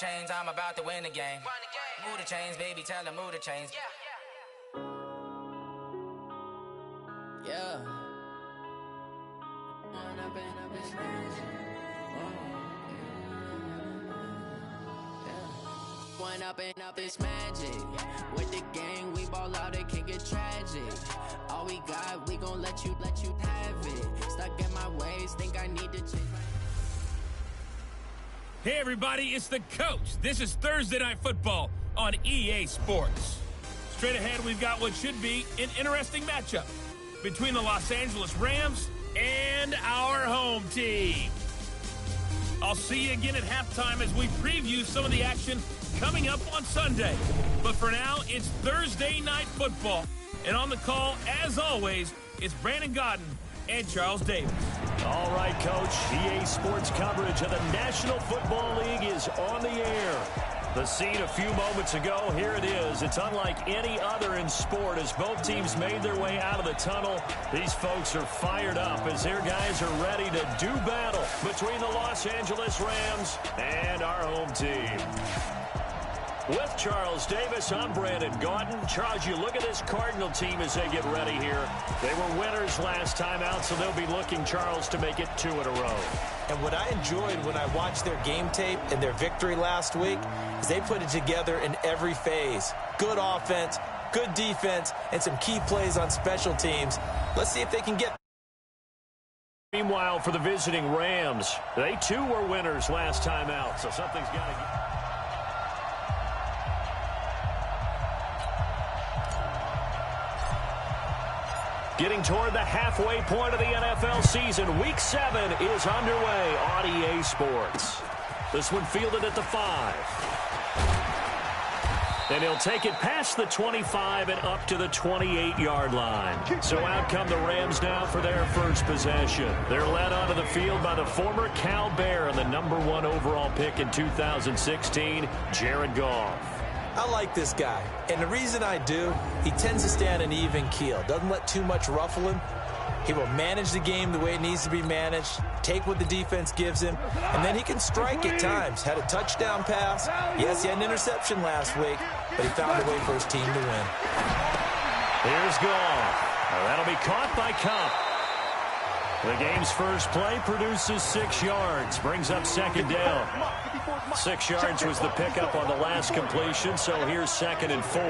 chains, I'm about to win the game. Move the chains, baby, tell them move the chains. Yeah. One up and up is magic. With the gang, we ball out, it can get tragic. All we got, we gon' let you have it. Stuck in my ways, think I need to change my... Hey everybody, it's the coach. This is Thursday Night Football on EA Sports. Straight ahead, we've got what should be an interesting matchup between the Los Angeles Rams and our home team. I'll see you again at halftime as we preview some of the action coming up on Sunday. But for now, it's Thursday Night Football. And on the call, as always, it's Brandon Godden and Charles Davis. All right, Coach. EA Sports coverage of the National Football League is on the air. The scene a few moments ago, here it is. It's unlike any other in sport as both teams made their way out of the tunnel. These folks are fired up as their guys are ready to do battle between the Los Angeles Rams and our home team. With Charles Davis, I'm Brandon Gaudin. Charles, you look at this Cardinal team as they get ready here. They were winners last time out, so they'll be looking, Charles, to make it 2 in a row. And what I enjoyed when I watched their game tape and their victory last week is they put it together in every phase. Good offense, good defense, and some key plays on special teams. Let's see if they can get... Meanwhile, for the visiting Rams, they too were winners last time out, so something's got to get... Getting toward the halfway point of the NFL season, Week 7 is underway on EA Sports. This one fielded at the 5. And he'll take it past the 25 and up to the 28-yard line. So out come the Rams now for their first possession. They're led onto the field by the former Cal Bear and the #1 overall pick in 2016, Jared Goff. I like this guy, and the reason I do, he tends to stay on an even keel, doesn't let too much ruffle him. He will manage the game the way it needs to be managed, take what the defense gives him, and then he can strike at times. Had a touchdown pass. Yes, he had an interception last week, but he found a way for his team to win. Here's Goff. That'll be caught by Cup. The game's first play produces 6 yards, brings up second down. 6 yards was the pickup on the last completion, so here's 2nd and 4.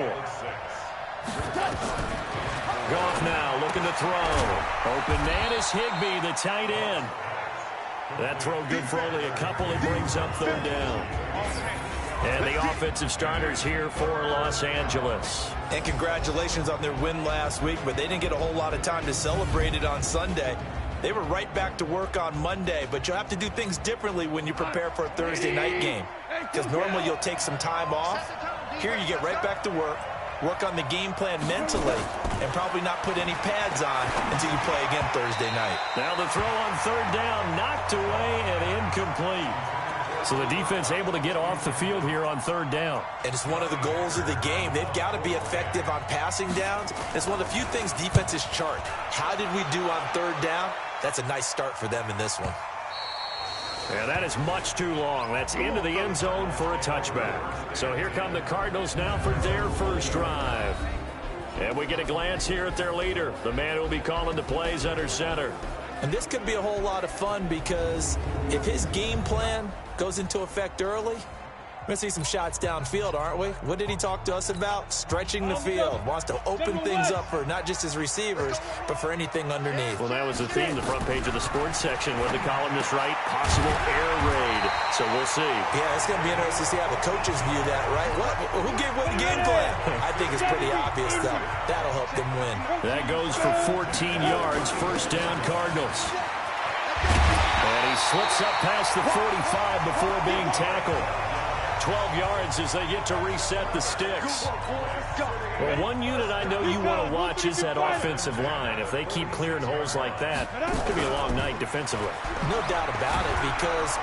Goff now looking to throw. Open man is Higbee, the tight end. That throw good for only a couple. It brings up 3rd down. And the offensive starters here for Los Angeles. And congratulations on their win last week, but they didn't get a whole lot of time to celebrate it on Sunday. They were right back to work on Monday, but you'll have to do things differently when you prepare for a Thursday night game. Because normally you'll take some time off. Here you get right back to work on the game plan mentally, and probably not put any pads on until you play again Thursday night. Now the throw on 3rd down, knocked away and incomplete. So the defense able to get off the field here on 3rd down. And it's one of the goals of the game. They've got to be effective on passing downs. It's one of the few things defenses chart. How did we do on 3rd down? That's a nice start for them in this one. Yeah, that is much too long. That's into the end zone for a touchback. So here come the Cardinals now for their first drive. And we get a glance here at their leader, the man who will be calling the plays under center. And this could be a whole lot of fun because if his game plan goes into effect early, we're going to see some shots downfield, aren't we? What did he talk to us about? Stretching the field. Wants to open things up for not just his receivers, but for anything underneath. Well, that was the theme, the front page of the sports section. What the columnists write, possible air raid. So we'll see. Yeah, it's going to be interesting to see how the coaches view that, right? Who gave what game plan? I think it's pretty obvious, though. That'll help them win. That goes for 14 yards. First down, Cardinals. And he slips up past the 45 before being tackled. 12 yards as they get to reset the sticks. Well, one unit I know you want to watch is that offensive line. If they keep clearing holes like that, it's going to be a long night defensively. No doubt about it, because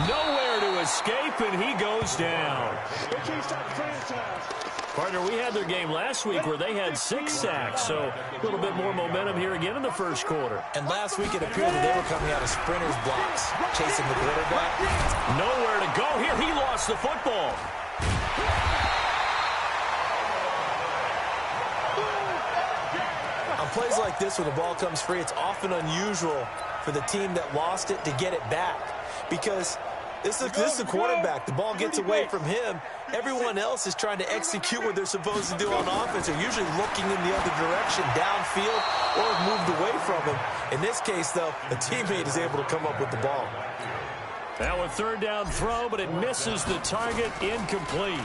nowhere to escape, and he goes down. Partner, we had their game last week where they had 6 sacks, so a little bit more momentum here again in the first quarter. And last week it appeared that they were coming out of sprinters blocks, chasing the quarterback. Nowhere to go here. He lost the football. On plays like this where the ball comes free, it's often unusual for the team that lost it to get it back, because this is the quarterback. The ball gets away from him. Everyone else is trying to execute what they're supposed to do on offense. They're usually looking in the other direction, downfield, or have moved away from him. In this case, though, a teammate is able to come up with the ball. Now a third down throw, but it misses the target, incomplete.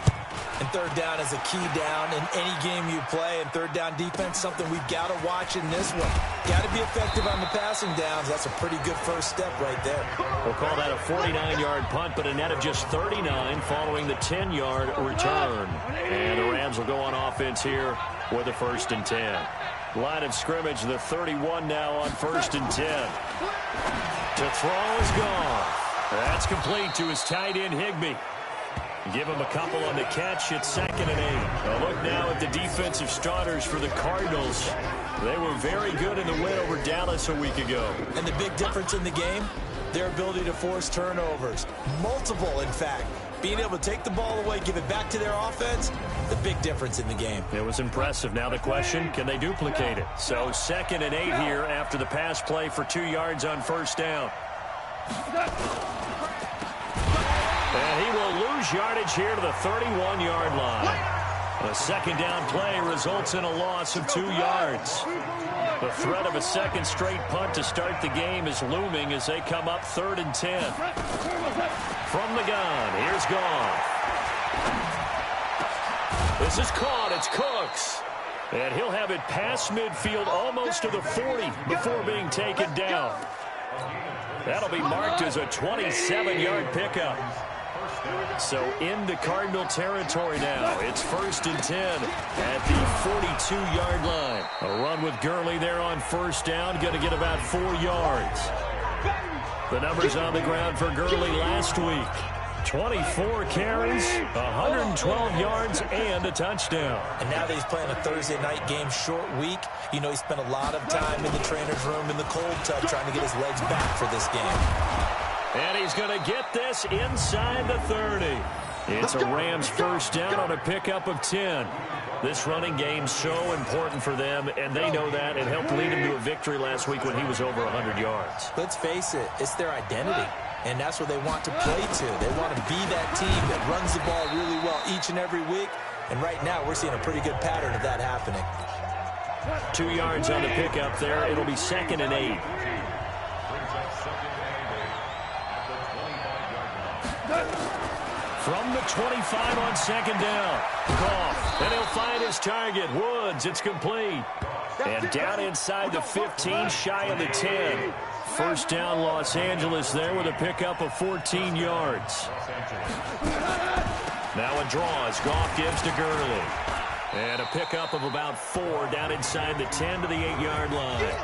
And third down is a key down in any game you play. And third down defense, something we've got to watch in this one. Got to be effective on the passing downs. That's a pretty good first step right there. We'll call that a 49-yard punt, but a net of just 39 following the 10-yard return. And the Rams will go on offense here with a 1st and 10. Line of scrimmage, the 31 now on 1st and 10. To throw is gone. That's complete to his tight end, Higbee. Give him a couple on the catch. It's 2nd and 8. A look now at the defensive starters for the Cardinals. They were very good in the win over Dallas a week ago. And the big difference in the game, their ability to force turnovers. Multiple, in fact. Being able to take the ball away, give it back to their offense, the big difference in the game. It was impressive. Now the question, can they duplicate it? So 2nd and 8 here after the pass play for 2 yards on 1st down. And he will lose yardage here to the 31-yard line. A 2nd down play results in a loss of 2 yards. The threat of a second straight punt to start the game is looming as they come up 3rd and 10. From the gun, here's Goff. This is caught. It's Cooks. And he'll have it past midfield almost to the 40 before being taken down. That'll be marked as a 27-yard pickup. So into Cardinal territory now. It's 1st and 10 at the 42-yard line. A run with Gurley there on 1st down. Going to get about 4 yards. The numbers on the ground for Gurley last week. 24 carries, 112 yards, and a touchdown. And now that he's playing a Thursday night game, short week, you know he spent a lot of time in the trainer's room in the cold tub trying to get his legs back for this game. And he's going to get this inside the 30. It's a Rams 1st down on a pickup of 10. This running game so important for them, and they know that. It helped lead him to a victory last week when he was over 100 yards. Let's face it, it's their identity, and that's what they want to play to. They want to be that team that runs the ball really well each and every week, and right now we're seeing a pretty good pattern of that happening. 2 yards on the pickup there. It'll be 2nd and 8. From the 25 on 2nd down. Goff. And he'll find his target. Woods. It's complete. And down inside the 15, shy of the 10. 1st down Los Angeles there with a pickup of 14 yards. Now a draw as Goff gives to Gurley. And a pickup of about 4 down inside the 10 to the 8-yard line.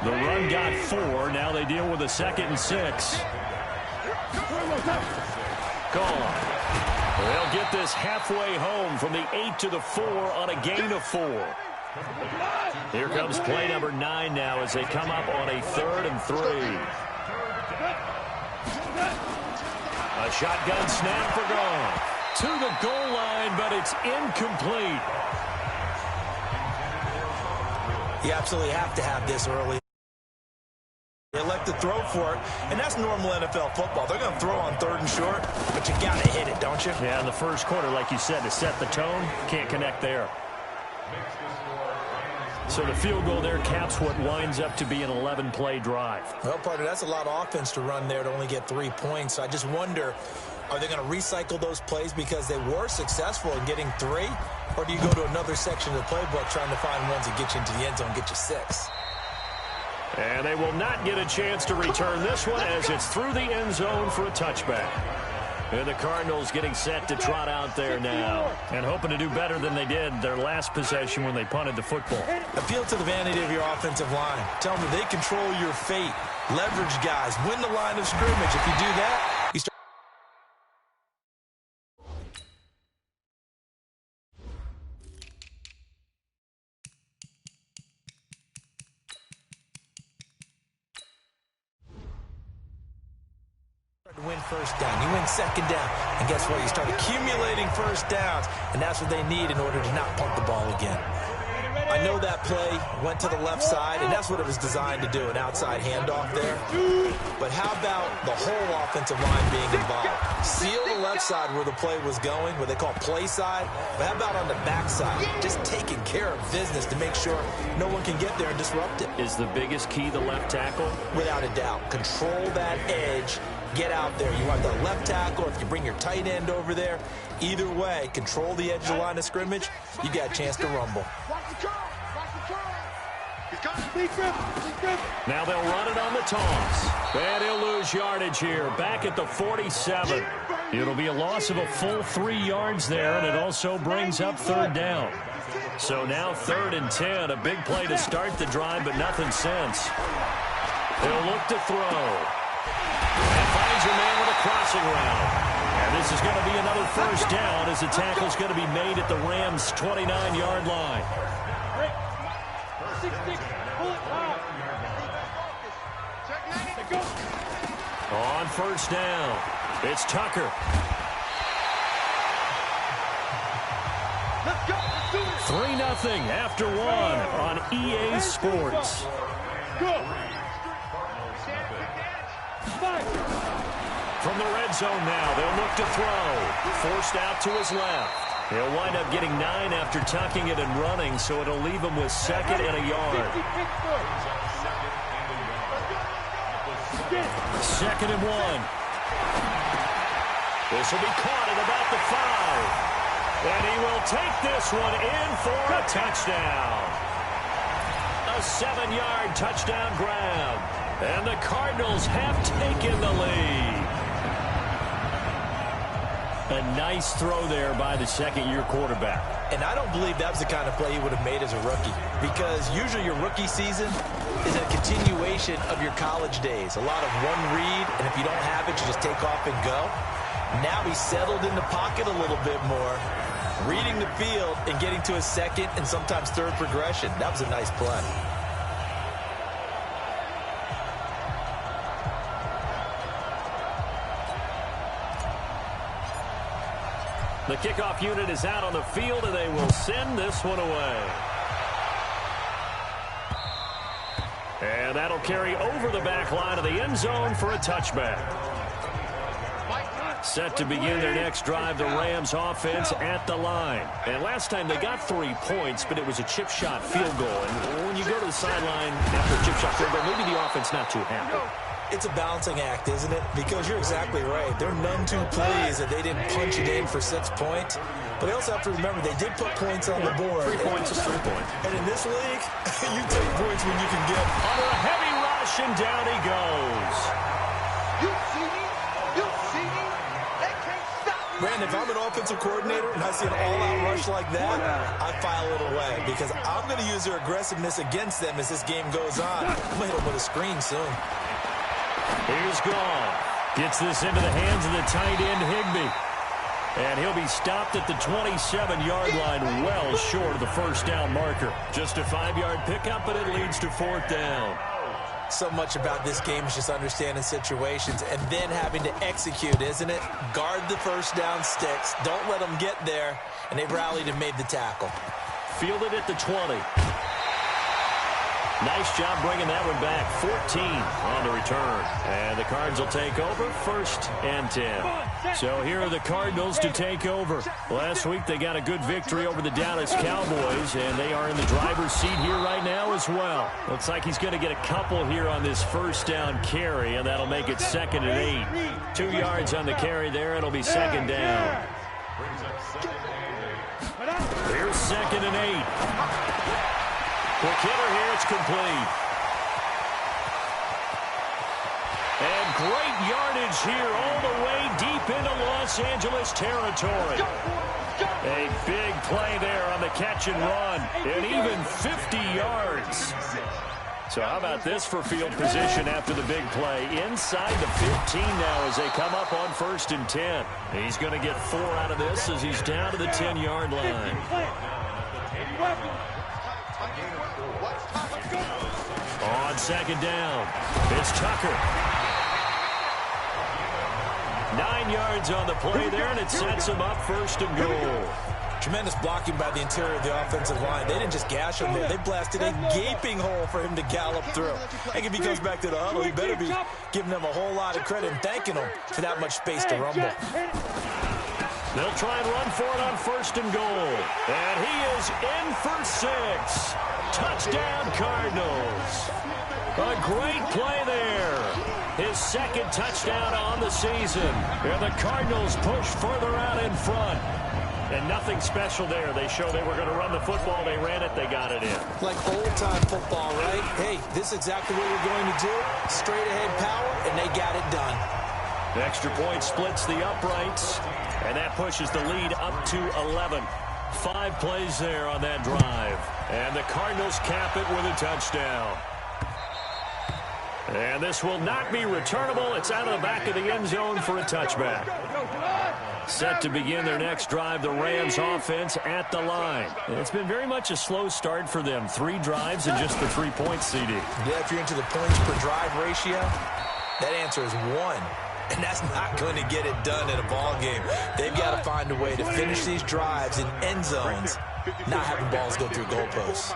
The run got 4. Now they deal with a 2nd and 6. Gone. They'll get this halfway home from the 8 to the 4 on a gain of 4. Here comes play number 9 now as they come up on a 3rd and 3. A shotgun snap for Goff. To the goal line, but it's incomplete. You absolutely have to have this early. They elect to throw for it, and that's normal NFL football. They're going to throw on 3rd and short, but you got to hit it, don't you? Yeah, in the first quarter, like you said, to set the tone, can't connect there. So the field goal there caps what winds up to be an 11-play drive. Well, partner, that's a lot of offense to run there to only get 3 points. I just wonder, are they going to recycle those plays because they were successful in getting 3? Or do you go to another section of the playbook trying to find ones that get you into the end zone, get you 6? And they will not get a chance to return this one as it's through the end zone for a touchback. And the Cardinals getting set to trot out there now and hoping to do better than they did their last possession when they punted the football. Appeal to the vanity of your offensive line. Tell them they control your fate. Leverage guys. Win the line of scrimmage. If you do that, first down. You win second down. And guess what? You start accumulating first downs. And that's what they need in order to not punt the ball again. I know that play went to the left side, and that's what it was designed to do, an outside handoff there. But how about the whole offensive line being involved? Seal the left side where the play was going, what they call play side. But how about on the back side? Just taking care of business to make sure no one can get there and disrupt it. Is the biggest key the left tackle? Without a doubt. Control that edge. Get out there. You want the left tackle, if you bring your tight end over there. Either way, control the edge of the line of scrimmage. You got a chance to rumble. Now they'll run it on the toss. And he'll lose yardage here. Back at the 47. It'll be a loss of a full 3 yards there, and it also brings up third down. So now 3rd and 10. A big play to start the drive, but nothing since. They'll look to throw. And finds your man with a crossing route. And this is going to be another first down as the tackle's going to be made at the Rams' 29-yard line. On first down, it's Tucker. 3-0 after 1 on EA Sports. From the red zone now, they'll look to throw. Forced out to his left. He'll wind up getting 9 after tucking it and running, so it'll leave him with 2nd and a yard. 2nd and 1. This will be caught at about the 5. And he will take this one in for a touchdown. A 7-yard touchdown grab. And the Cardinals have taken the lead. A nice throw there by the second-year quarterback. And I don't believe that was the kind of play he would have made as a rookie. Because usually your rookie season is a continuation of your college days. A lot of one read, and if you don't have it, you just take off and go. Now he's settled in the pocket a little bit more, reading the field and getting to his second and sometimes third progression. That was a nice play. The kickoff unit is out on the field, and they will send this one away. And that'll carry over the back line of the end zone for a touchback. Set to begin their next drive, the Rams offense at the line. And last time they got 3 points, but it was a chip shot field goal. And when you go to the sideline after a chip shot field goal, maybe the offense not too happy. It's a balancing act, isn't it? Because you're exactly right. They're none too pleased that they didn't punch it in for 6 points. But they also have to remember they did put points on the board. 3 points is 3 points. And in this league, you take points when you can get. Under a heavy rush, and down he goes. Brandon, if I'm an offensive coordinator and I see an all-out rush like that, I file it away because I'm going to use their aggressiveness against them as this game goes on. I'm going to hit them with a screen soon. Here's Gone. Gets this into the hands of the tight end, Higbee. And he'll be stopped at the 27-yard line, well short of the first down marker. Just a 5-yard pickup, but it leads to 4th down. So much about this game is just understanding situations and then having to execute, isn't it? Guard the first down sticks. Don't let them get there. And they've rallied and made the tackle. Fielded at the 20. Nice job bringing that one back. 14 on the return. And the Cards will take over 1st and 10. So here are the Cardinals to take over. Last week they got a good victory over the Dallas Cowboys, and they are in the driver's seat here right now as well. Looks like he's going to get a couple here on this first down carry, and that'll make it 2nd and 8. 2 yards on the carry there. It'll be 2nd down. Here's 2nd and 8. Quick hitter here, it's complete. And great yardage here all the way deep into Los Angeles territory. A big play there on the catch and run, and even 50 yards. So how about this for field position after the big play? Inside the 15 now as they come up on 1st and 10. He's going to get 4 out of this as he's down to the 10-yard line. On 2nd down, it's Tucker. 9 yards on the play there, and it sets him up 1st and goal. Tremendous blocking by the interior of the offensive line. They didn't just gash him there. They blasted a gaping hole for him to gallop through. I think if he comes back to the huddle, he better be giving them a whole lot of credit and thanking them for that much space to rumble. They'll try and run for it on 1st and goal. And he is in for 6. Touchdown, Cardinals. A great play there. His 2nd touchdown on the season. And the Cardinals push further out in front. And nothing special there. They show they were going to run the football. They ran it. They got it in. Like old-time football, right? Hey, this is exactly what we're going to do. Straight-ahead power, and they got it done. The extra point splits the uprights, and that pushes the lead up to 11. 5 plays there on that drive. And the Cardinals cap it with a touchdown. And this will not be returnable. It's out of the back of the end zone for a touchback. Set to begin their next drive, the Rams offense at the line. It's been very much a slow start for them. 3 drives and just the 3 points, CD. Yeah, if you're into the points per drive ratio, that answer is 1. And that's not going to get it done in a ball game. They've got to find a way to finish these drives in end zones, not having balls go through goalposts.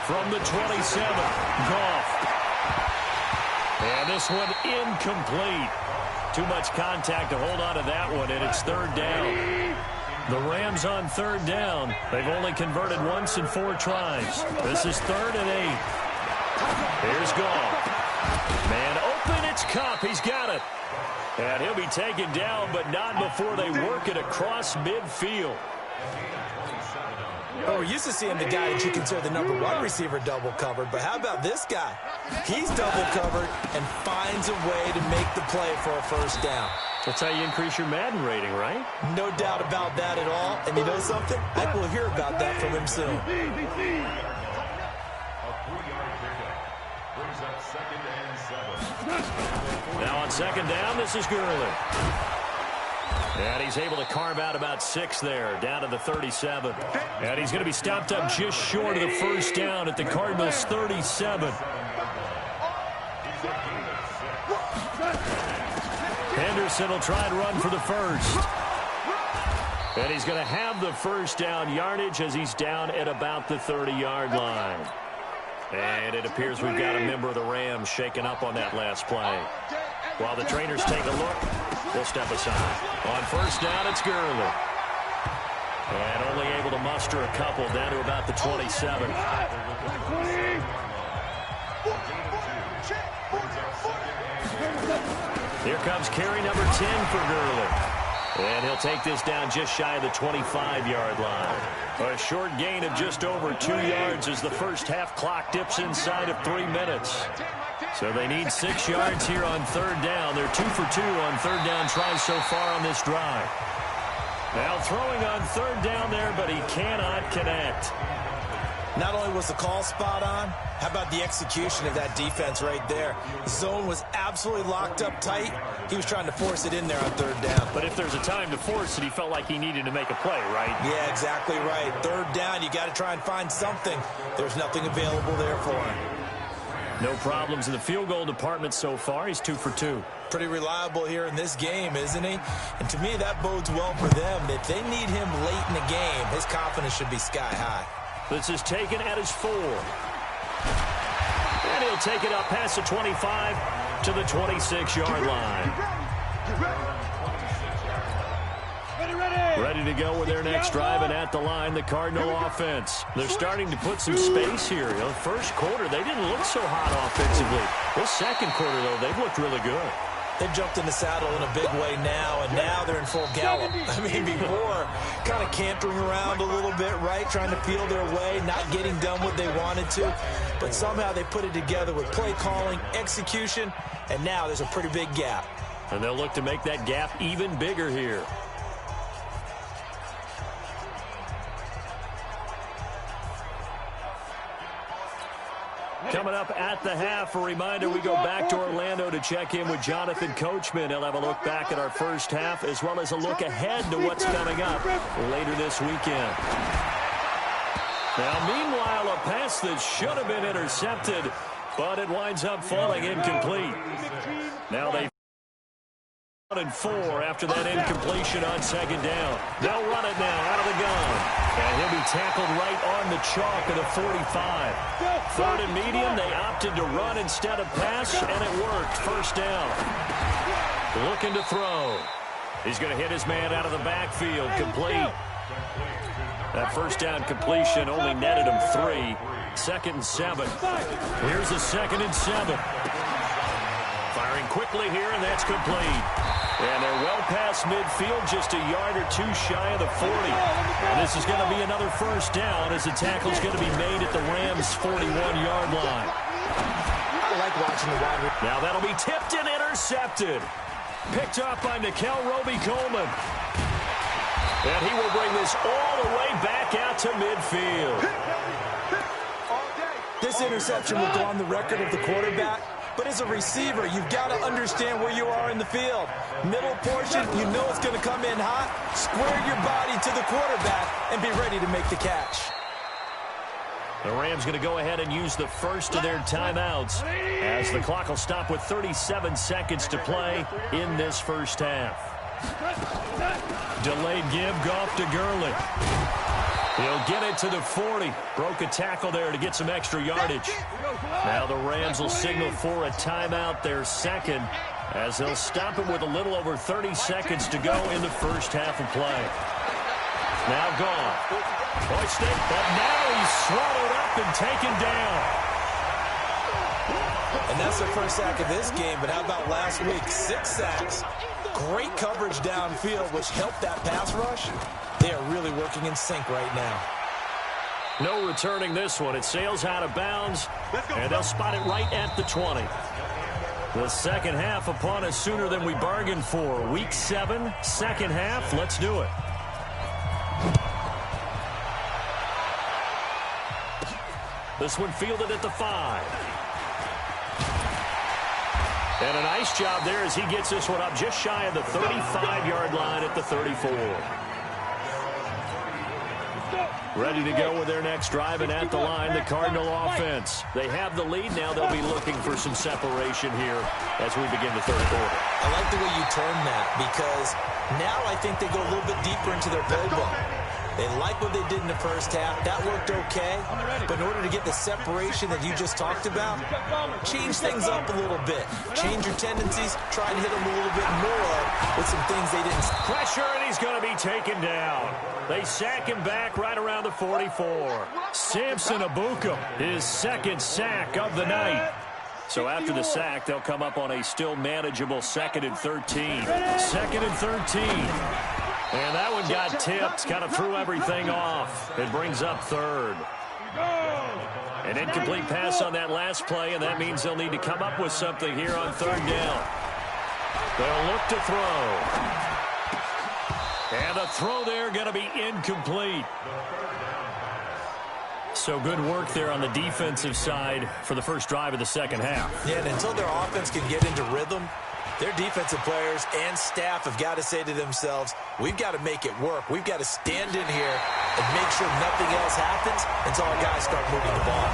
From the 27, Goff. And this one incomplete. Too much contact to hold on to that one, and it's 3rd down. The Rams on 3rd down. They've only converted once in 4 tries. This is 3rd and 8. Here's Goff. Man open, it's Kupp. He's got it. And he'll be taken down, but not before they work it across midfield. Oh, we're used to seeing the guy that you consider the #1 receiver double covered, but how about this guy? He's double covered and finds a way to make the play for a 1st down. That's how you increase your Madden rating, right? No doubt about that at all. And you know something? I think we'll hear about that from him soon. Now on 2nd down, this is Gurley. And he's able to carve out about 6 there, down to the 37. And he's going to be stopped up just short of the 1st down at the Cardinals' 37. Henderson will try and run for the 1st. And he's going to have the 1st down yardage as he's down at about the 30-yard line. And it appears we've got a member of the Rams shaken up on that last play. While the trainers take a look, we'll step aside. On 1st down, it's Gurley. And only able to muster a couple down to about the 27. Here comes carry number 10 for Gurley. And he'll take this down just shy of the 25-yard line. A short gain of just over 2 yards as the first half clock dips inside of 3 minutes. So they need 6 yards here on 3rd down. They're 2 for 2 on 3rd down tries so far on this drive. Now throwing on 3rd down there, but he cannot connect. Not only was the call spot on, how about the execution of that defense right there? The zone was absolutely locked up tight. He was trying to force it in there on 3rd down. But if there's a time to force it, he felt like he needed to make a play, right? Yeah, exactly right. 3rd down, you got to try and find something. There's nothing available there for him. No problems in the field goal department so far. He's 2 for 2. Pretty reliable here in this game, isn't he? And to me, that bodes well for them. If they need him late in the game, his confidence should be sky high. This is taken at his 4. And he'll take it up past the 25 to the 26-yard line. Ready to go with their next drive, and at the line, the Cardinal offense. They're starting to put some space here. You know, first quarter, they didn't look so hot offensively. This second quarter, though, they've looked really good. They've jumped in the saddle in a big way now, and now they're in full gallop. I mean, before, kind of cantering around a little bit, right? Trying to feel their way, not getting done what they wanted to. But somehow they put it together with play calling, execution, and now there's a pretty big gap. And they'll look to make that gap even bigger here. Coming up at the half, a reminder, we go back to Orlando to check in with Jonathan Coachman. He'll have a look back at our first half as well as a look ahead to what's coming up later this weekend. Now, meanwhile, a pass that should have been intercepted, but it winds up falling incomplete. Now they And 4 after that incompletion on second down. They'll run it now out of the gun. And he'll be tackled right on the chalk of the 45. Third and medium, they opted to run instead of pass, and it worked. First down. Looking to throw. He's going to hit his man out of the backfield. Complete. That first down completion only netted him 3. 2nd and 7. Here's a 2nd and 7. Firing quickly here, and that's complete. And they're well past midfield, just a yard or 2 shy of the 40. And this is going to be another first down as the tackle's going to be made at the Rams' 41-yard line. I like watching the wide receiver. Now that'll be tipped and intercepted. Picked up by Nikel Roby-Coleman. And he will bring this all the way back out to midfield. This interception will go on the record of the quarterback. But as a receiver, you've got to understand where you are in the field. Middle portion, you know it's going to come in hot. Square your body to the quarterback and be ready to make the catch. The Rams going to go ahead and use the first of their timeouts as the clock will stop with 37 seconds to play in this first half. Delayed give, Goff to Gurley. He'll get it to the 40. Broke a tackle there to get some extra yardage. Now the Rams will signal for a timeout, their second, as they'll stop it with a little over 30 seconds to go in the first half of play. Now Goff. Hoisted, but now he's swallowed up and taken down. And that's the first sack of this game, but how about last week? 6 sacks. Great coverage downfield, which helped that pass rush. They are really working in sync right now. No returning this one. It sails out of bounds, and they'll spot it right at the 20. The second half upon us sooner than we bargained for. Week 7, second half. Let's do it. This one fielded at the 5. And a nice job there as he gets this one up just shy of the 35-yard line at the 34. Ready to go with their next drive, and at the line, the Cardinal offense. They have the lead. Now they'll be looking for some separation here as we begin the third quarter. I like the way you turn that, because now I think they go a little bit deeper into their playbook. They like what they did in the first half. That worked okay. But in order to get the separation that you just talked about, change things up a little bit. Change your tendencies. Try and hit them a little bit more with some things they didn't. Pressure, and he's going to be taken down. They sack him back right around the 44. Samson Abuka, his second sack of the night. So after the sack, they'll come up on a still manageable 2nd and 13. 2nd and 13. And that one got tipped, kind of threw everything off. It brings up 3rd. An incomplete pass on that last play, and that means they'll need to come up with something here on 3rd down. They'll look to throw. And the throw there going to be incomplete. So good work there on the defensive side for the first drive of the second half. Yeah, and until their offense can get into rhythm, their defensive players and staff have got to say to themselves, we've got to make it work. We've got to stand in here and make sure nothing else happens until our guys start moving the ball.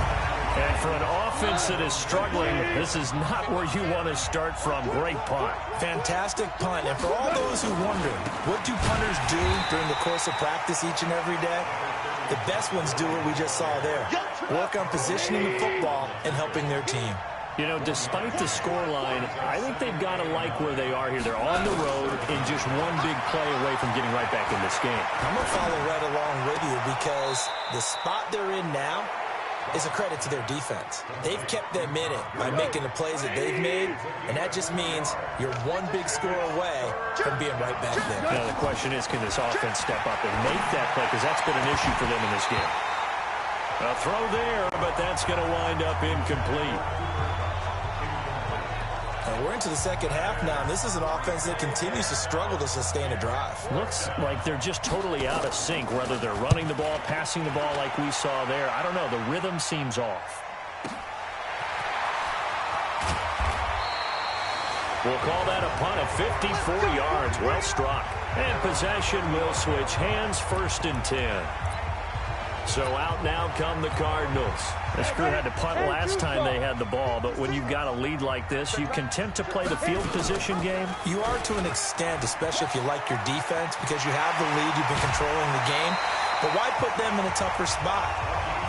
And for an offense that is struggling, this is not where you want to start from. Great punt. Fantastic punt. And for all those who wonder, what do punters do during the course of practice each and every day? The best ones do what we just saw there. Work on positioning the football and helping their team. You know, despite the scoreline, I think they've got to like where they are here. They're on the road and just one big play away from getting right back in this game. I'm going to follow right along with you because the spot they're in now is a credit to their defense. They've kept them in it by making the plays that they've made, and that just means you're one big score away from being right back there. Now, the question is, can this offense step up and make that play? Because that's been an issue for them in this game. A throw there, but that's going to wind up incomplete. We're into the second half now, and this is an offense that continues to struggle to sustain a drive. Looks like they're just totally out of sync, whether they're running the ball, passing the ball like we saw there. I don't know. The rhythm seems off. We'll call that a punt of 54 yards. Well struck. And possession will switch hands, 1st and 10. So out now come the Cardinals. This crew had to punt last time they had the ball, but when you've got a lead like this, you content to play the field position game? You are to an extent, especially if you like your defense, because you have the lead, you've been controlling the game. But why put them in a tougher spot?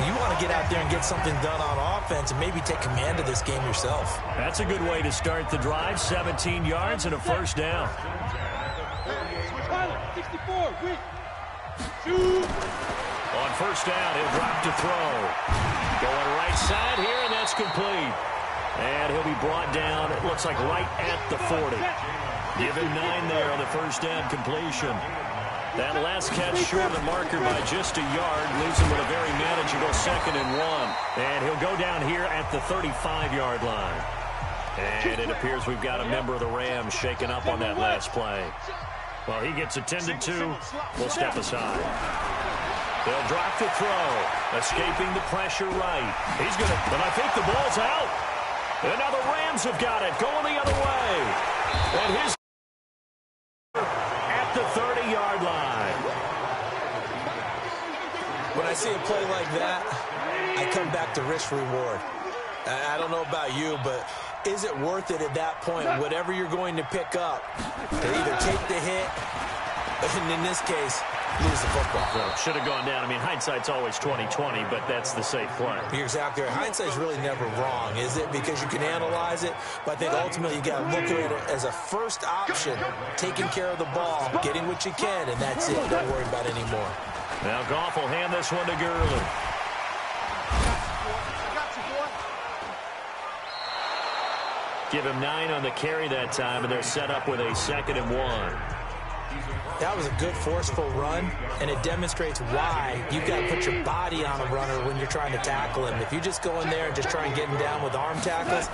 You want to get out there and get something done on offense and maybe take command of this game yourself. That's a good way to start the drive. 17 yards and a first down. On first down, he'll drop to throw. Going right side here, and that's complete. And he'll be brought down, it looks like right at the 40. Give him 9 there on the first down completion. That last catch short of the marker by just a yard leaves him with a very manageable 2nd and 1. And he'll go down here at the 35-yard line. And it appears we've got a member of the Rams shaken up on that last play. Well, he gets attended to. We'll step aside. They'll drop to throw. Escaping the pressure right. He's going to, but I think the ball's out. And now the Rams have got it. Going the other way. And his at the 30-yard line. When I see a play like that, I come back to risk-reward. I don't know about you, but is it worth it at that point, whatever you're going to pick up, to either take the hit, and in this case, lose the football? So should have gone down. I mean, hindsight's always 20/20, but that's the safe play. You're exactly right. Hindsight's really never wrong, is it? Because you can analyze it, but I think ultimately you got to look at it as a first option, taking care of the ball, getting what you can, and that's it. Don't worry about it anymore. Now Goff will hand this one to Gurley. Give him 9 on the carry that time, and they're set up with a 2nd and 1. That was a good, forceful run, and it demonstrates why you've got to put your body on a runner when you're trying to tackle him. If you just go in there and just try and get him down with arm tackles,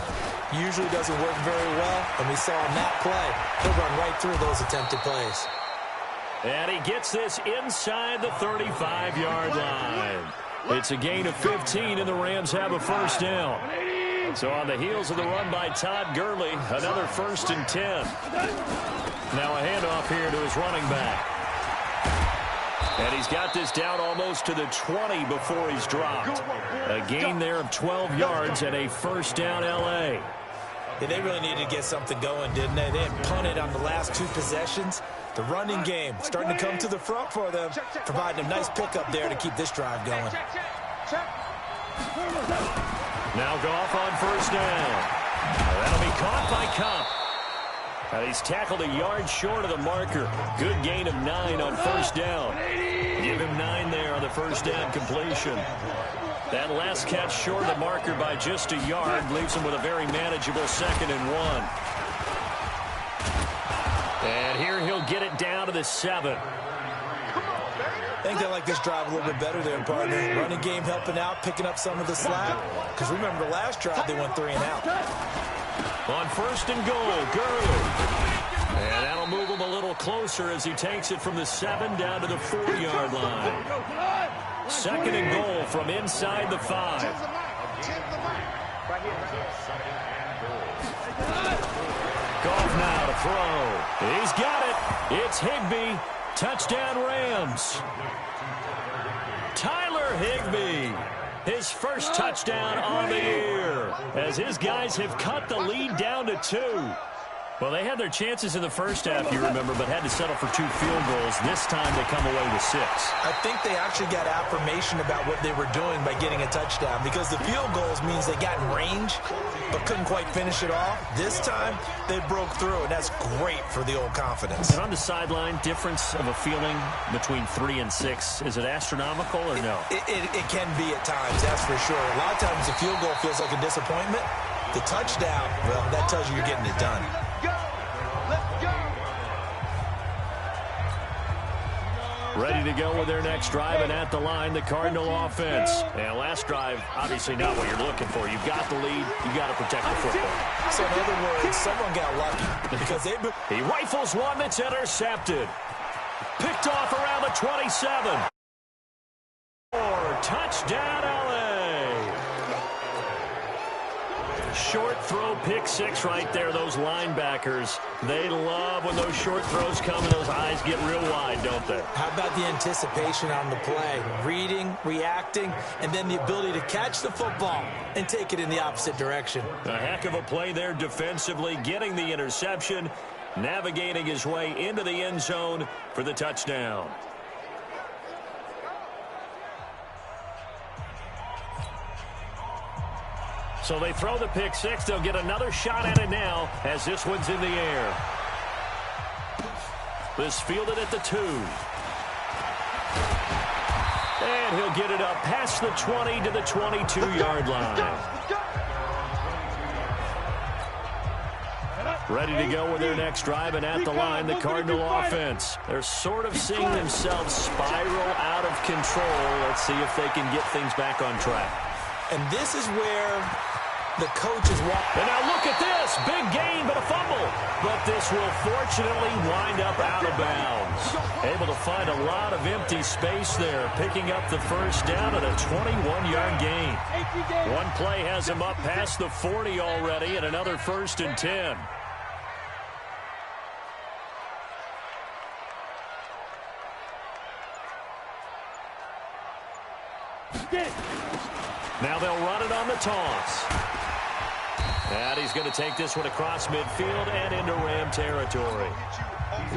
usually doesn't work very well, and we saw on that play, he'll run right through those attempted plays. And he gets this inside the 35-yard line. It's a gain of 15, and the Rams have a first down. So on the heels of the run by Todd Gurley, another 1st and 10. Now a handoff here to his running back. And he's got this down almost to the 20 before he's dropped. A gain there of 12 yards and a first down L.A. Yeah, they really needed to get something going, didn't they? They had punted on the last 2 possessions. The running game starting to come to the front for them, providing a nice pickup there to keep this drive going. Now Goff on first down. That'll be caught by Kupp. He's tackled a yard short of the marker. Good gain of 9 on first down. Give him 9 there on the first down completion. That last catch short of the marker by just a yard leaves him with a very manageable 2nd and 1. And here he'll get it down to the 7. I think they like this drive a little bit better there, partner. Running game helping out, picking up some of the slack. Because remember, the last drive they went 3 and out. On 1st and goal, Gurley. And that'll move him a little closer as he takes it from the 7 down to the 4-yard line. 2nd and goal from inside the 5. Goff now to throw. He's got it. It's Higbee. Touchdown Rams. Tyler Higbee. His first touchdown on the year as his guys have cut the lead down to 2. Well, they had their chances in the first half, you remember, but had to settle for 2 field goals. This time they come away with 6. I think they actually got affirmation about what they were doing by getting a touchdown, because the field goals means they got in range but couldn't quite finish it off. This time they broke through, and that's great for the old confidence. And on the sideline, difference of a feeling between 3 and 6, is it astronomical or no? It can be at times, that's for sure. A lot of times the field goal feels like a disappointment. The touchdown, well, that tells you you're getting it done. Ready to go with their next drive, and at the line, the Cardinal offense. And last drive, obviously not what you're looking for. You've got the lead. You've got to protect the football. So in other words, someone got lucky because they... He rifles one that's intercepted. Picked off around the 27. Touchdown, L.A. Short throw pick six right there. Those linebackers, they love when those short throws come and those eyes get real wide, don't they? How about the anticipation on the play? Reading, reacting, and then the ability to catch the football and take it in the opposite direction. A heck of a play there defensively, getting the interception, navigating his way into the end zone for the touchdown. So they throw the pick six. They'll get another shot at it now as this one's in the air. This fielded at the 2. And he'll get it up past the 20 to the 22-yard line. Ready to go with their next drive, and at the line, the Cardinal offense. They're sort of seeing themselves spiral out of control. Let's see if they can get things back on track. And this is where the coach is walking. And now look at this. Big gain, but a fumble. But this will fortunately wind up out of bounds. Able to find a lot of empty space there, picking up the first down at a 21-yard gain. One play has him up past the 40 already, and another 1st and 10. Now they'll run it on the toss. And he's going to take this one across midfield and into Ram territory.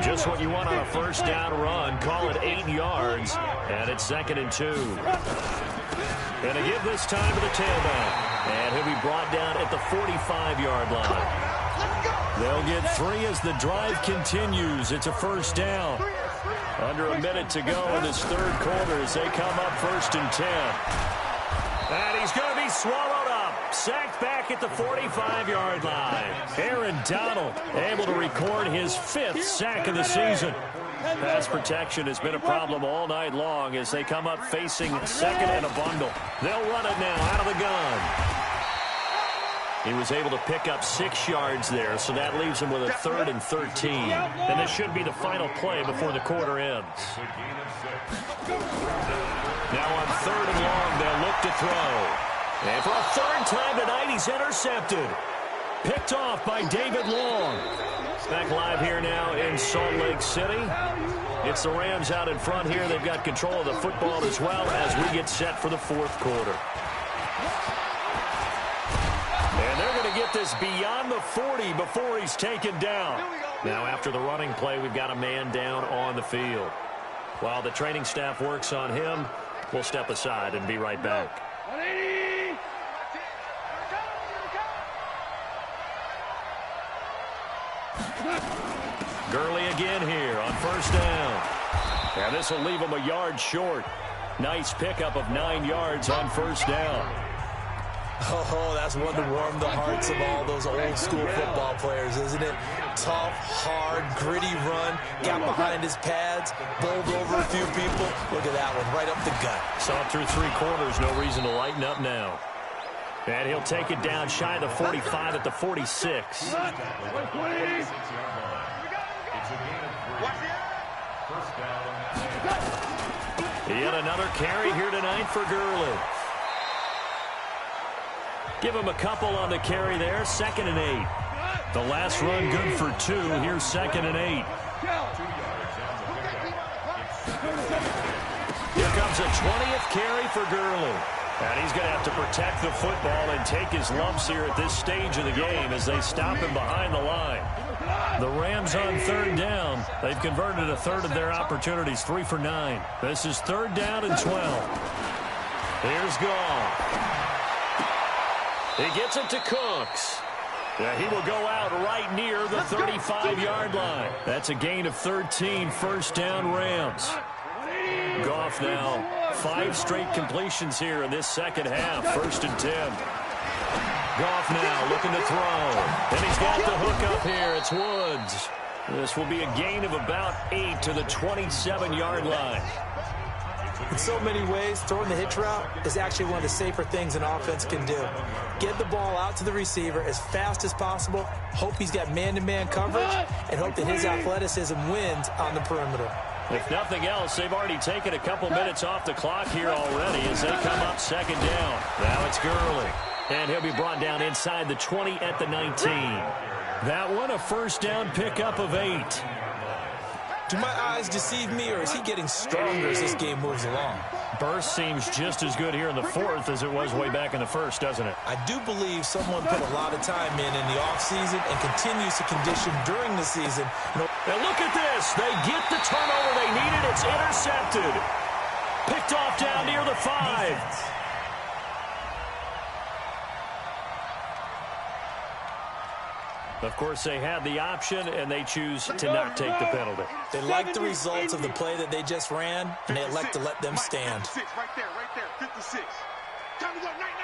Just what you want on a first down run. Call it 8 yards. And it's 2nd and 2. And a give this time to the tailback. And he'll be brought down at the 45-yard line. They'll get 3 as the drive continues. It's a first down. Under a minute to go in this 3rd quarter as they come up 1st and 10. And he's going to be swallowed up. Sacked back at the 45-yard line. Aaron Donald able to record his 5th sack of the season. Pass protection has been a problem all night long as they come up facing 2nd and a bundle. They'll run it now out of the gun. He was able to pick up 6 yards there, so that leaves him with a 3rd and 13. And this should be the final play before the quarter ends. Now on 3rd and long, they'll look to throw. And for a 3rd time tonight, he's intercepted. Picked off by David Long. Back live here now in Salt Lake City. It's the Rams out in front here. They've got control of the football as well as we get set for the 4th quarter. And they're going to get this beyond the 40 before he's taken down. Now after the running play, we've got a man down on the field. While the training staff works on him, we'll step aside and be right back. Gurley again here on 1st down. And this will leave him a yard short. Nice pickup of 9 yards on 1st down. Oh, that's one to warm the hearts of all those old school football players, isn't it? Tough, hard, gritty run. Got behind his pads, bowled over a few people. Look at that one, right up the gut. Saw it through 3 quarters, no reason to lighten up now. And he'll take it down shy of the 45 at the 46. Yet another carry here tonight for Gurley. Give him a couple on the carry there. 2nd and 8. The last run good for 2. Here's 2nd and 8. Here comes a 20th carry for Gurley. And he's going to have to protect the football and take his lumps here at this stage of the game as they stop him behind the line. The Rams on 3rd down. They've converted a 1/3 of their opportunities, 3 for 9. This is 3rd down and 12. Here's Goff. He gets it to Cooks. Yeah, he will go out right near the 35-yard line. That's a gain of 13, 1st down Rams. Goff now 5 straight completions here in this 2nd half, 1st and 10. Goff now looking to throw. And he's got the hook up here. It's Woods. This will be a gain of about 8 to the 27-yard line. In so many ways, throwing the hitch route is actually one of the safer things an offense can do. Get the ball out to the receiver as fast as possible, hope he's got man-to-man coverage, and hope that his athleticism wins on the perimeter. If nothing else, they've already taken a couple minutes off the clock here already as they come up 2nd down. Now it's Gurley. And he'll be brought down inside the 20 at the 19. That one a first down pickup of 8. Do my eyes deceive me, or is he getting stronger as this game moves along? Burst seems just as good here in the fourth as it was way back in the first, doesn't it? I do believe someone put a lot of time in the offseason and continues to condition during the season. Now look at this. They get the turnover they needed. It's intercepted. Picked off down near the 5. Of course, they had the option, and they choose to not take the penalty. They like the results of the play that they just ran, and they elect to let them stand. Right there, 56. Time to go, night.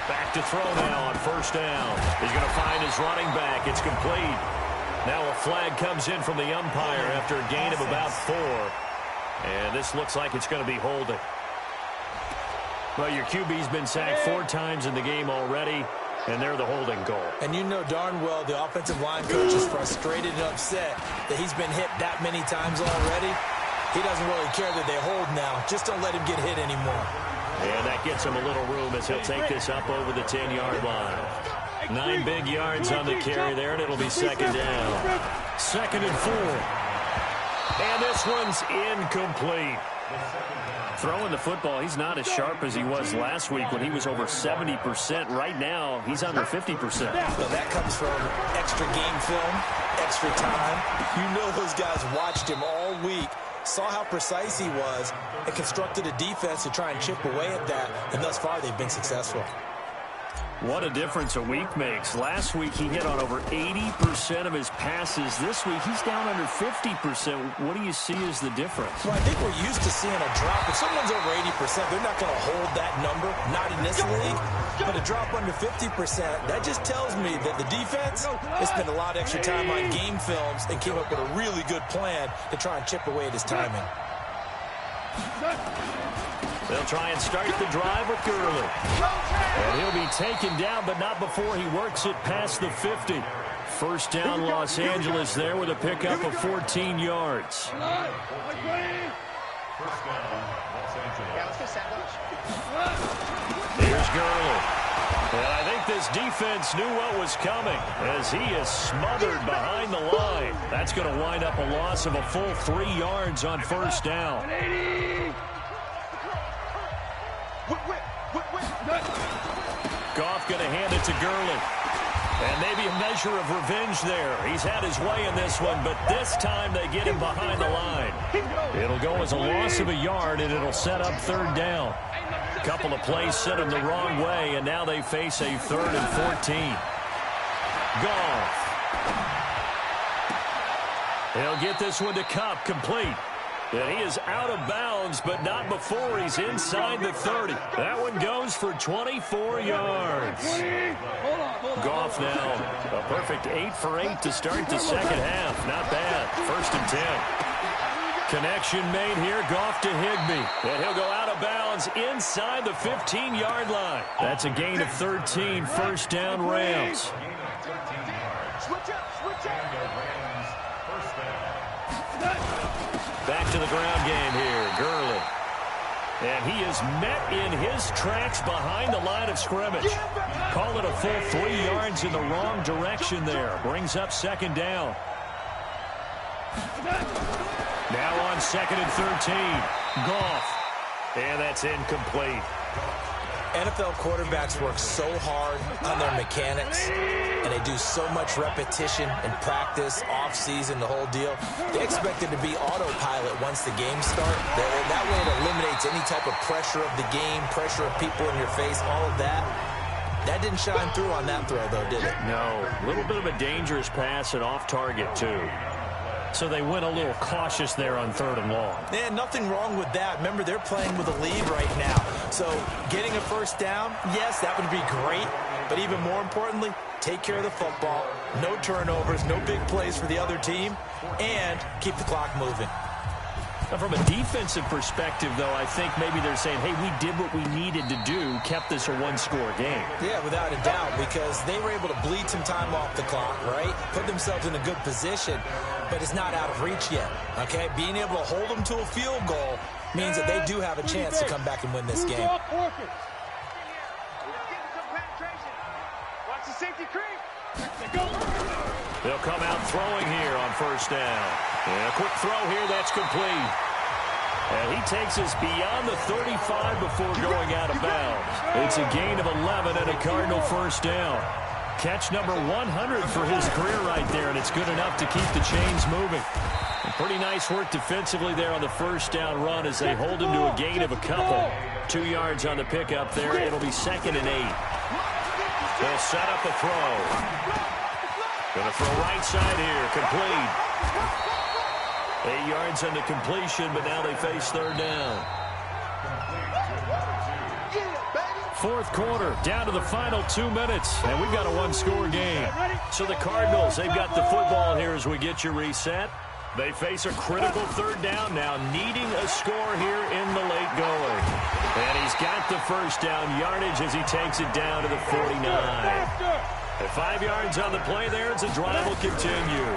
Back to throw now on first down. He's going to find his running back. It's complete. Now a flag comes in from the umpire after a gain of about 4. And this looks like it's going to be holding. Well, your QB's been sacked 4 times in the game already. And they're the holding goal. And you know darn well the offensive line coach is frustrated and upset that he's been hit that many times already. He doesn't really care that they hold now. Just don't let him get hit anymore. And that gets him a little room as he'll take this up over the 10-yard line. 9 big yards on the carry there, and it'll be second down. 2nd and 4. And this one's incomplete. Throwing the football, he's not as sharp as he was last week when he was over 70%. Right now, he's under 50%. Well, that comes from extra game film, extra time. You know those guys watched him all week, saw how precise he was, and constructed a defense to try and chip away at that, and thus far they've been successful. What a difference a week makes. Last week he hit on over 80% of his passes. This week he's down under 50%. What do you see as the difference? Well, I think we're used to seeing a drop. If someone's over 80%, they're not going to hold that number, not in this league. But a drop under 50%, that just tells me that the defense has spent a lot of extra time on game films and came up with a really good plan to try and chip away at his timing. They'll try and start the drive with Gurley. And he'll be taken down, but not before he works it past the 50. First down, Los Angeles there with a pickup of 14 yards. Here's Gurley. And I think this defense knew what was coming as he is smothered behind the line. That's going to wind up a loss of a full 3 yards on first down. Goff going to hand it to Gurley. And maybe a measure of revenge there. He's had his way in this one, but this time they get him behind the line. It'll go as a loss of a yard, and it'll set up 3rd down. A couple of plays sent him the wrong way, and now they face a 3rd and 14. Goff. He'll get this one to Kupp, complete. And he is out of bounds, but not before he's inside the 30. That one goes for 24 yards. Goff now, a perfect 8 for 8 to start the second half. Not bad. 1st and 10. Connection made here. Goff to Higbee. And he'll go out of bounds inside the 15-yard line. That's a gain of 13. 1st down, Rams. Back to the ground game here. Gurley. And he is met in his tracks behind the line of scrimmage. Call it a full 3 yards in the wrong direction there. Brings up 2nd down. Now on 2nd and 13. Goff. And that's incomplete. NFL quarterbacks work so hard on their mechanics, and they do so much repetition and practice, off-season, the whole deal. They expect it to be autopilot once the games start. That way it eliminates any type of pressure of the game, pressure of people in your face, all of that. That didn't shine through on that throw, though, did it? No. A little bit of a dangerous pass and off target, too. So they went a little cautious there on 3rd and long. Yeah, nothing wrong with that. Remember, they're playing with a lead right now. So getting a first down, yes, that would be great. But even more importantly, take care of the football. No turnovers, no big plays for the other team, and keep the clock moving. Now, from a defensive perspective, though, I think maybe they're saying, hey, we did what we needed to do, kept this a 1-score game. Yeah, without a doubt, because they were able to bleed some time off the clock, right? Put themselves in a good position, but it's not out of reach yet, okay? Being able to hold them to a field goal means that they do have a chance to come back and win this game. They'll come out throwing here on first down. And a quick throw here, that's complete. And he takes us beyond the 35 before going out of bounds. It's a gain of 11 and a Cardinal first down. Catch number 100 for his career right there, and it's good enough to keep the chains moving. And pretty nice work defensively there on the first down run as they hold him to a gain of a couple. 2 yards on the pickup there. It'll be 2nd and 8. They'll set up a throw. Going to throw right side here. Complete. 8 yards on the completion, but now they face third down. Fourth quarter, down to the final 2 minutes, and we've got a one-score game. So the Cardinals, they've got the football here as we get you reset. They face a critical third down now, needing a score here in the late going. And he's got the first down yardage as he takes it down to the 49. At 5 yards on the play there, as the drive will continue.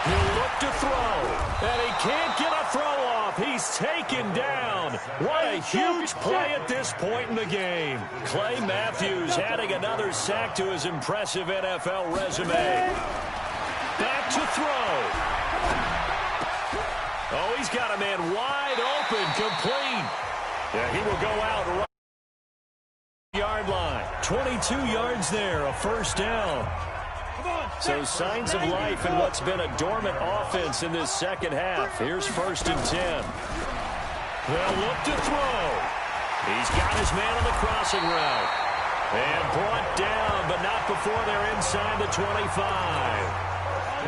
He'll look to throw, and he can't get a throw off. He's taken down. What a huge play at this point in the game. Clay Matthews adding another sack to his impressive NFL resume. Back to throw. Oh, he's got a man wide open, complete. Yeah, he will go out right yard line. 22 yards there, a first down. So signs of life in what's been a dormant offense in this second half. Here's 1st and 10. They'll look to throw. He's got his man on the crossing route. And brought down, but not before they're inside the 25.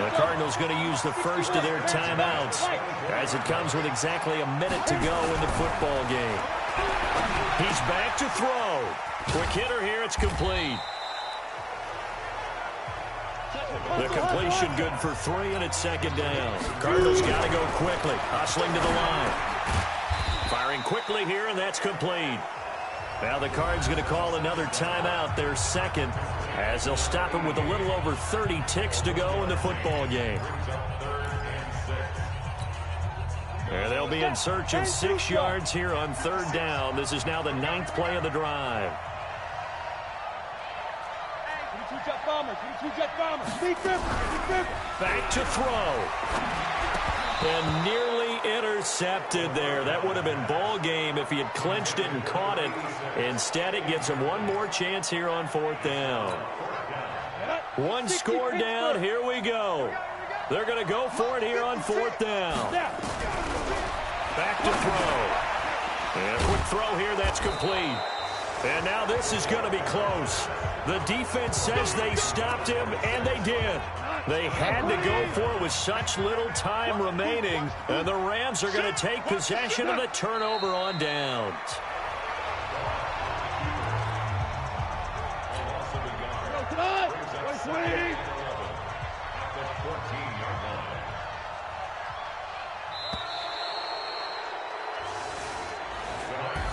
The Cardinals going to use the first of their timeouts as it comes with exactly a minute to go in the football game. He's back to throw. Quick hitter here, it's complete. The completion good for 3, and it's 2nd down. Cardinals got to go quickly, hustling to the line. Firing quickly here, and that's complete. Now the Cards going to call another timeout, their second, as they'll stop him with a little over 30 ticks to go in the football game. And they'll be in search of 6 yards here on third down. This is now the 9th play of the drive. Back to throw. And nearly intercepted there. That would have been ball game if he had clinched it and caught it. Instead, it gives him one more chance here on 4th down. One score down. Here we go. They're going to go for it here on 4th down. Back to throw. And a quick throw here. That's complete. And now this is going to be close. The defense says they stopped him, and they did. They had to go for it with such little time remaining, and the Rams are going to take possession of the turnover on downs.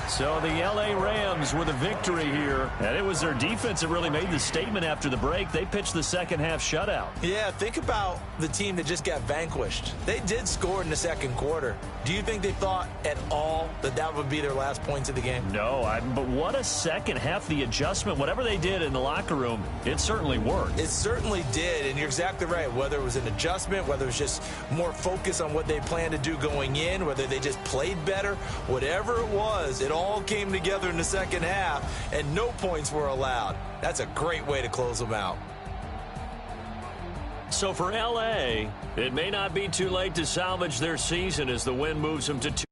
So the L.A. Rams with a victory here, and it was their defense that really made the statement after the break. They pitched the second half shutout. Yeah, think about the team that just got vanquished. They did score in the second quarter. Do you think they thought at all that that would be their last points of the game? No, but what a second half. The adjustment, whatever they did in the locker room, it certainly worked. It certainly did, and you're exactly right. Whether it was an adjustment, whether it was just more focus on what they planned to do going in, whether they just played better, whatever it was, it all came together in the second half, and no points were allowed. That's a great way to close them out. So for L.A., it may not be too late to salvage their season as the win moves them to 2.